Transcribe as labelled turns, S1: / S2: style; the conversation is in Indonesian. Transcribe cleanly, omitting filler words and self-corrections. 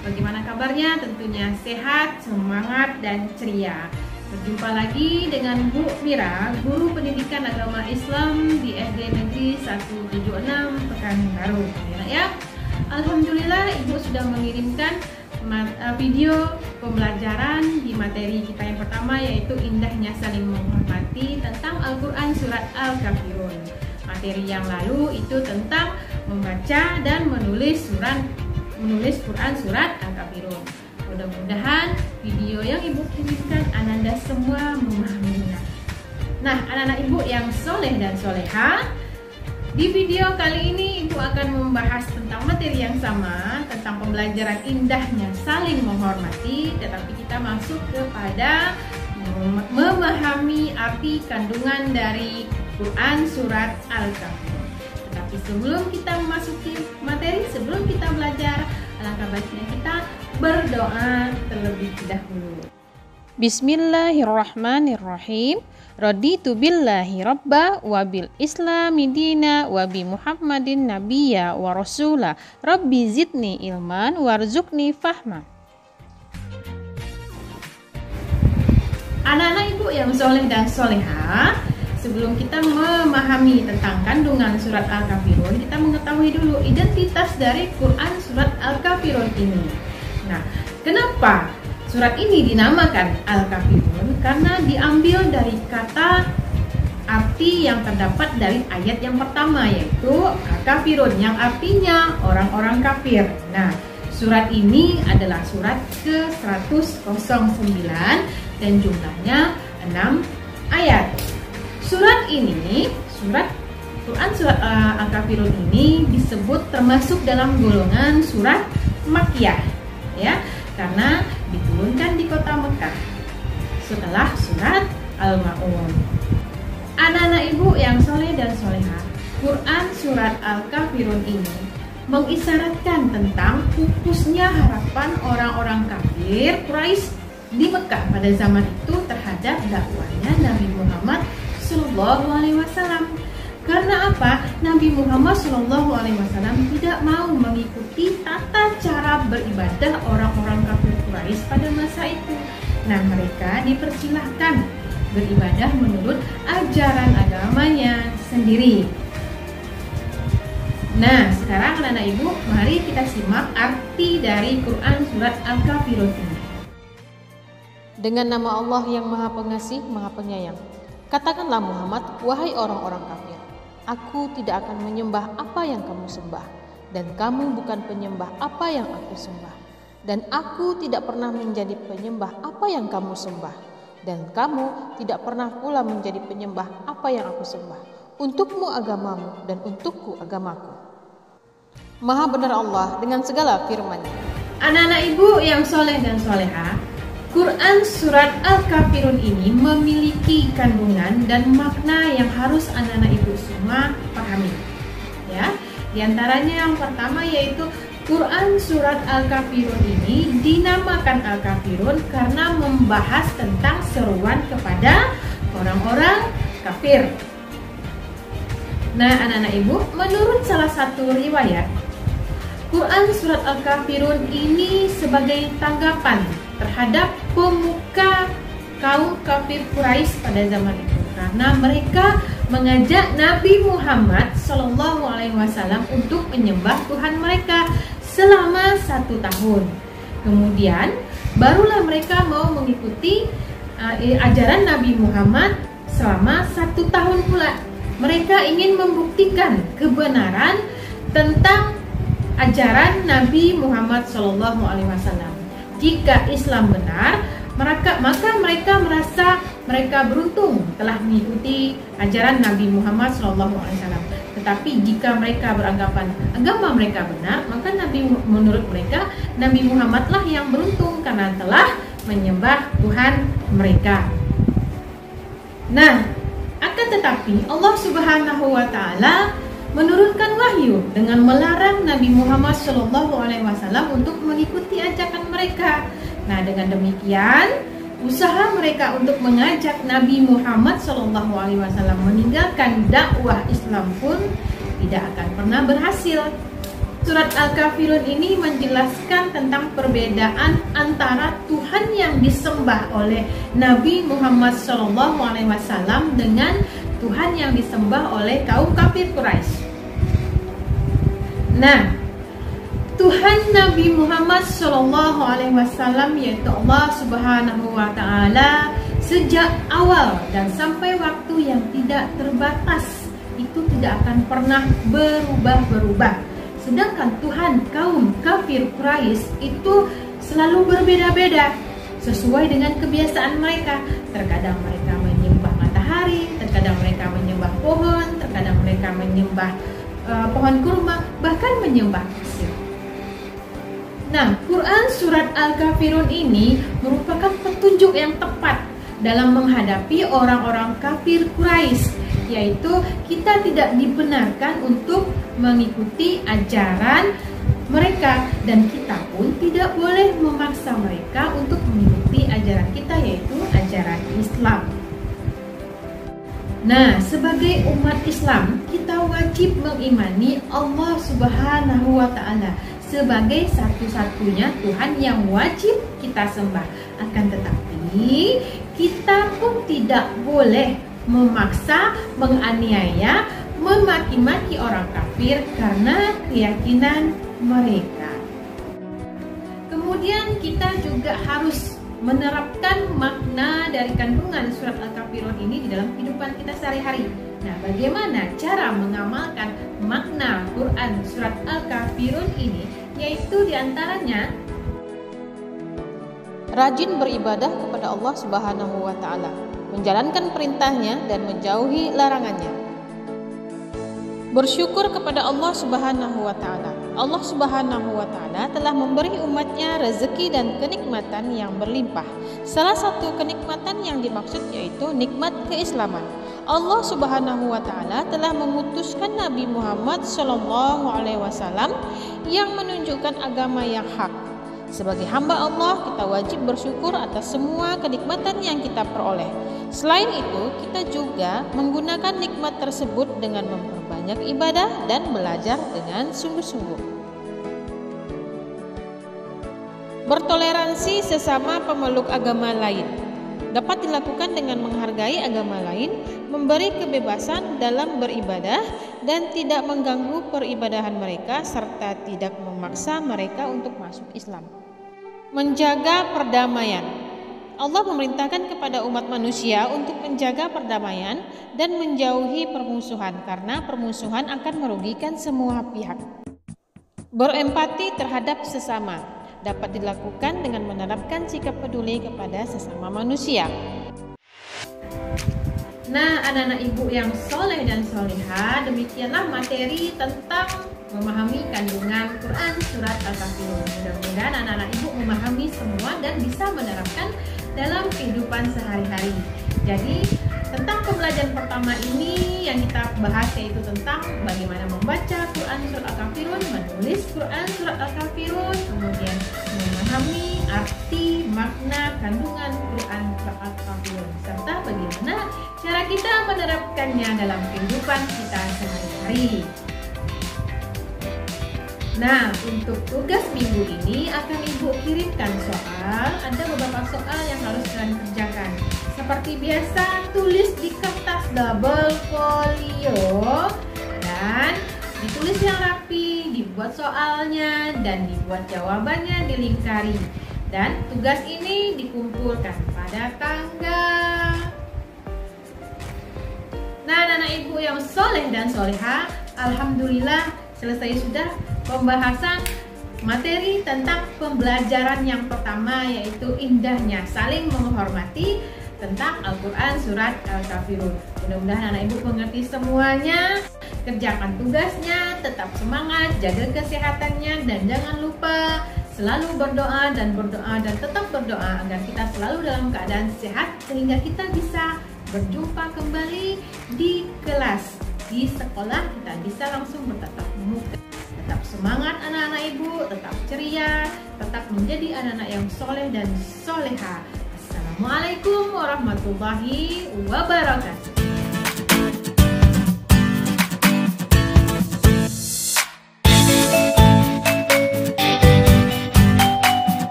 S1: Bagaimana kabarnya? Tentunya sehat, semangat, dan ceria. Berjumpa lagi dengan Bu Mira, Guru Pendidikan Agama Islam di SD Negeri 176 Pekanbaru. Ya, Alhamdulillah Ibu sudah mengirimkan video pembelajaran di materi kita yang pertama, yaitu indahnya saling menghormati tentang Al-Quran Surat Al-Kafirun. Materi yang lalu itu tentang membaca dan menulis Quran Surat Al-Kafirun. Mudah-mudahan video yang Ibu kirimkan Ananda semua memahaminya. Nah, anak-anak Ibu yang soleh dan soleha, di video kali ini Ibu akan membahas tentang materi yang sama, tentang pembelajaran indahnya saling menghormati, tetapi kita masuk kepada memahami arti kandungan dari Quran Surat Al-Kafirun. Tetapi sebelum kita memasuki materi, sebelum kita belajar, alangkah baiknya kita berdoa terlebih dahulu.
S2: Bismillahirrahmanirrahim. Raditu billahi rabba wa bil islami dina wa bi Muhammadin nabiyya wa rasula. Rabbi zidni ilman warzuqni fahma.
S1: Anak-anak Ibu yang soleh dan soleha, sebelum kita memahami tentang kandungan surat Al-Kafirun, kita mengetahui dulu identitas dari Quran Surat Al-Kafirun ini. Nah, kenapa surat ini dinamakan Al-Kafirun? Karena diambil dari kata arti yang terdapat dari ayat yang pertama, yaitu Al-Kafirun, yang artinya orang-orang kafir. Nah, surat ini adalah surat ke-109 dan jumlahnya 6 ayat. Surat ini, Quran Surat Al-Kafirun ini disebut termasuk dalam golongan surat Makkiyah, ya, karena diturunkan di kota Mekah setelah surat Al-Ma'un. Anak-anak Ibu yang soleh dan soleha, Quran Surat Al-Kafirun ini mengisyaratkan tentang pupusnya harapan orang-orang kafir Quraisy di Mekah pada zaman itu terhadap dakwahnya Nabi Muhammad Sallallahu Alaihi Wasallam. Karena apa? Nabi Muhammad Sallallahu Alaihi Wasallam tidak mau mengikuti tata cara beribadah orang-orang kafir Quraisy pada masa itu. Nah, mereka dipersilahkan beribadah menurut ajaran agamanya sendiri. Nah, sekarang anak-anak Ibu, mari kita simak arti dari Quran Surat Al-Kafirun ini.
S2: Dengan nama Allah yang Maha Pengasih, Maha Penyayang. Katakanlah Muhammad, wahai orang-orang kafir, aku tidak akan menyembah apa yang kamu sembah, dan kamu bukan penyembah apa yang aku sembah, dan aku tidak pernah menjadi penyembah apa yang kamu sembah, dan kamu tidak pernah pula menjadi penyembah apa yang aku sembah. Untukmu agamamu dan untukku agamaku. Maha benar Allah dengan segala firman-Nya.
S1: Anak-anak Ibu yang soleh dan soleha, Quran Surat Al-Kafirun ini memiliki kandungan dan makna yang harus anak-anak Ibu semua pahami. Ya, di antaranya yang pertama yaitu Quran Surat Al-Kafirun ini dinamakan Al-Kafirun karena membahas tentang seruan kepada orang-orang kafir. Nah, anak-anak Ibu, menurut salah satu riwayat, Quran Surat Al-Kafirun ini sebagai tanggapan terhadap pemuka kaum kafir Quraisy pada zaman itu, karena mereka mengajak Nabi Muhammad Sallallahu Alaihi Wasallam untuk menyembah Tuhan mereka selama 1 tahun. Kemudian barulah mereka mau mengikuti ajaran Nabi Muhammad selama 1 tahun pula. Mereka ingin membuktikan kebenaran tentang ajaran Nabi Muhammad Sallallahu Alaihi Wasallam. Jika Islam benar, maka mereka merasa mereka beruntung telah mengikuti ajaran Nabi Muhammad SAW. Tetapi jika mereka beranggapan agama mereka benar, maka menurut mereka Nabi Muhammadlah yang beruntung karena telah menyembah Tuhan mereka. Nah, akan tetapi Allah Subhanahu wa Ta'ala menurunkan wahyu dengan melarang Nabi Muhammad SAW untuk mengikuti ajakan mereka. Nah, dengan demikian usaha mereka untuk mengajak Nabi Muhammad SAW meninggalkan dakwah Islam pun tidak akan pernah berhasil. surat Al-Kafirun ini menjelaskan tentang perbedaan antara Tuhan yang disembah oleh Nabi Muhammad SAW dengan Tuhan yang disembah oleh kaum kafir Quraisy. Nah, Tuhan Nabi Muhammad SAW yaitu Allah Subhanahu wa Ta'ala sejak awal dan sampai waktu yang tidak terbatas itu tidak akan pernah berubah-berubah. Sedangkan Tuhan kaum kafir Quraisy itu selalu berbeda-beda sesuai dengan kebiasaan mereka. Terkadang mereka menyembah matahari, terkadang mereka menyembah pohon, terkadang mereka menyembah pohon kurma, bahkan menyembah pasir. Nah, Quran surat Al-Kafirun ini merupakan petunjuk yang tepat dalam menghadapi orang-orang kafir Quraisy, yaitu kita tidak dibenarkan untuk mengikuti ajaran mereka dan kita pun tidak boleh memaksa mereka untuk mengikuti ajaran kita, yaitu ajaran Islam. Nah, sebagai umat Islam kita wajib mengimani Allah Subhanahu wa Ta'ala sebagai satu-satunya Tuhan yang wajib kita sembah. Akan tetapi kita pun tidak boleh memaksa, menganiaya, memaki-maki orang kafir karena keyakinan mereka. Kemudian kita juga harus menerapkan makna dari kandungan surat Al-Kafirun ini di dalam kehidupan kita sehari-hari. Nah, bagaimana cara mengamalkan makna Quran surat Al-Kafirun ini? Yaitu diantaranya
S2: rajin beribadah kepada Allah Subhanahu wa Ta'ala, menjalankan perintahnya dan menjauhi larangannya. Bersyukur kepada Allah Subhanahu wa Ta'ala. Allah Subhanahu wa Ta'ala telah memberi umatnya rezeki dan kenikmatan yang berlimpah. Salah satu kenikmatan yang dimaksud yaitu nikmat keislaman. Allah Subhanahu wa Ta'ala telah mengutuskan Nabi Muhammad SAW yang menunjukkan agama yang hak. Sebagai hamba Allah, kita wajib bersyukur atas semua kenikmatan yang kita peroleh. Selain itu, kita juga menggunakan nikmat tersebut dengan memperbanyak ibadah dan belajar dengan sungguh-sungguh. Bertoleransi sesama pemeluk agama lain dapat dilakukan dengan menghargai agama lain, memberi kebebasan dalam beribadah, dan tidak mengganggu peribadahan mereka, serta tidak memaksa mereka untuk masuk Islam. Menjaga perdamaian. Allah memerintahkan kepada umat manusia untuk menjaga perdamaian dan menjauhi permusuhan, karena permusuhan akan merugikan semua pihak. Berempati terhadap sesama dapat dilakukan dengan menerapkan sikap peduli kepada sesama manusia.
S1: Nah, anak-anak ibu yang soleh dan solehah, demikianlah materi tentang memahami kandungan Quran surat Al-Kafirun. Mudah-mudahan anak-anak ibu memahami semua dan bisa menerapkan dalam kehidupan sehari-hari. Jadi tentang pembelajaran pertama ini yang kita bahas yaitu tentang bagaimana membaca Quran surat Al-Kafirun, menulis Quran surat Al-Kafirun, kemudian memahami arti makna kandungan Quran surat Al-Kafirun, serta bagaimana cara kita menerapkannya dalam kehidupan kita sehari-hari. Nah, untuk tugas minggu ini akan Ibu kirimkan soal. Ada beberapa soal yang harus kalian kerjakan. Seperti biasa, tulis di kertas double folio dan ditulis yang rapi, dibuat soalnya dan dibuat jawabannya dilingkari. Dan tugas ini dikumpulkan pada tanggal. Nah, anak-anak ibu yang soleh dan solehah, alhamdulillah selesai sudah pembahasan materi tentang pembelajaran yang pertama, yaitu indahnya saling menghormati tentang Al-Quran surat Al-Kafirun. Mudah-mudahan anak ibu mengerti semuanya. Kerjakan tugasnya, tetap semangat, jaga kesehatannya, dan jangan lupa selalu berdoa dan tetap berdoa agar kita selalu dalam keadaan sehat sehingga kita bisa berjumpa kembali di kelas, di sekolah kita bisa langsung bertatap muka. Tetap semangat anak-anak ibu, tetap ceria, tetap menjadi anak-anak yang soleh dan solehah. Assalamualaikum warahmatullahi wabarakatuh.